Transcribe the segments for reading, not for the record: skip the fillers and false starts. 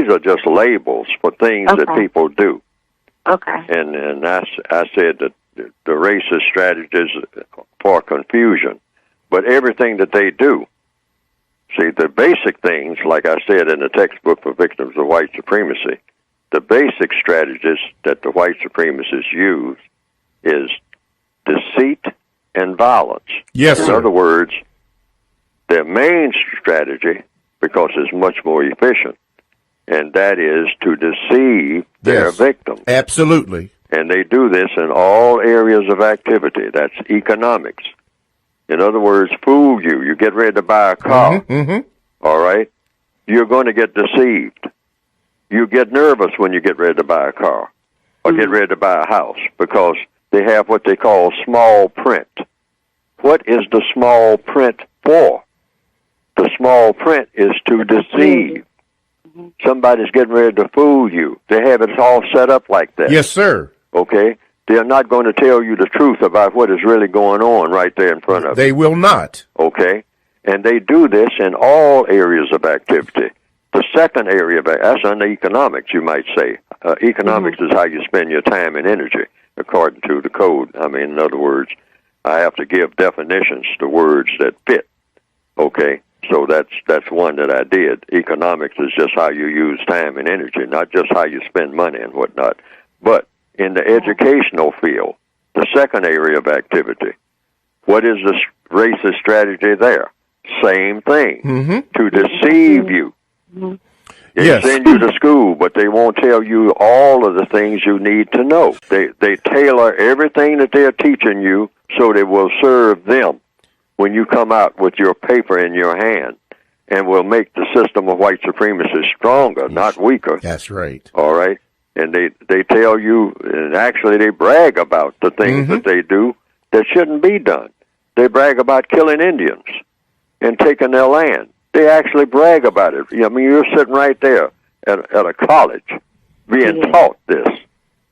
these are just labels for things that people do. Okay. And I said that the racist strategies for confusion, but everything that they do. See, the basic things, like I said in the textbook for victims of white supremacy, the basic strategies that the white supremacists use is deceit and violence. Yes, sir. In other words, their main strategy, because it's much more efficient, and that is to deceive their victims. Absolutely. And they do this in all areas of activity. That's economics. In other words, fool you. You get ready to buy a car, all right? You're going to get deceived. You get nervous when you get ready to buy a car or get ready to buy a house because they have what they call small print. What is the small print for? The small print is to deceive. Somebody's getting ready to fool you. They have it all set up like that. Yes, sir. Okay? They're not going to tell you the truth about what is really going on right there in front of you. They will not. Okay? And they do this in all areas of activity. The second area, that's under economics, you might say. Economics is how you spend your time and energy, according to the code. I mean, in other words, I have to give definitions to words that fit. Okay? So that's one that I did. Economics is just how you use time and energy, not just how you spend money and whatnot. But in the educational field, the second area of activity, what is the racist strategy there? Same thing, to deceive you. They send you to school, but they won't tell you all of the things you need to know. They tailor everything that they're teaching you so they will serve them when you come out with your paper in your hand, and will make the system of white supremacy stronger, not weaker. That's right. All right? And they tell you, and actually they brag about the things that they do that shouldn't be done. They brag about killing Indians and taking their land. They actually brag about it. I mean, you're sitting right there at a college being taught this,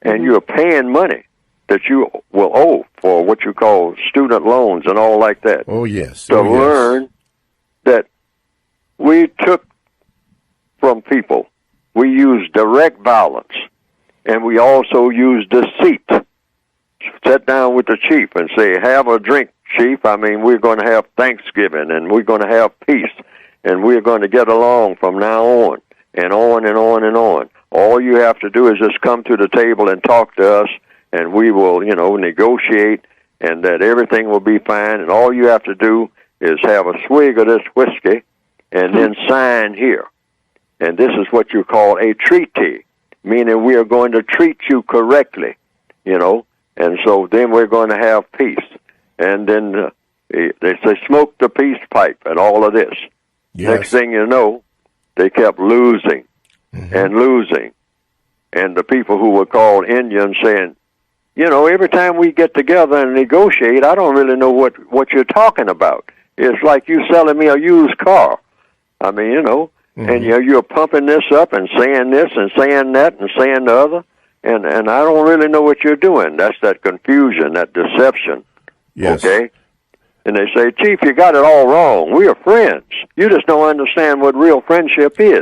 and you're paying money that you will owe for what you call student loans and all like that. Oh, yes. To learn that we took from people, we used direct violence, and we also use deceit. Sit down with the chief and say, have a drink, chief. I mean, we're going to have Thanksgiving, and we're going to have peace, and we're going to get along from now on, and on and on and on. All you have to do is just come to the table and talk to us, and we will, negotiate, and that everything will be fine, and all you have to do is have a swig of this whiskey, and then sign here. And this is what you call a treaty, meaning we are going to treat you correctly, and so then we're going to have peace. And then they say smoke the peace pipe and all of this. Yes. Next thing you know, they kept losing and losing. And the people who were called Indians saying, every time we get together and negotiate, I don't really know what you're talking about. It's like you selling me a used car. I mean, and you're pumping this up and saying this and saying that and saying the other, and I don't really know what you're doing. That's that confusion, that deception. Yes. Okay? And they say, Chief, you got it all wrong. We are friends. You just don't understand what real friendship is.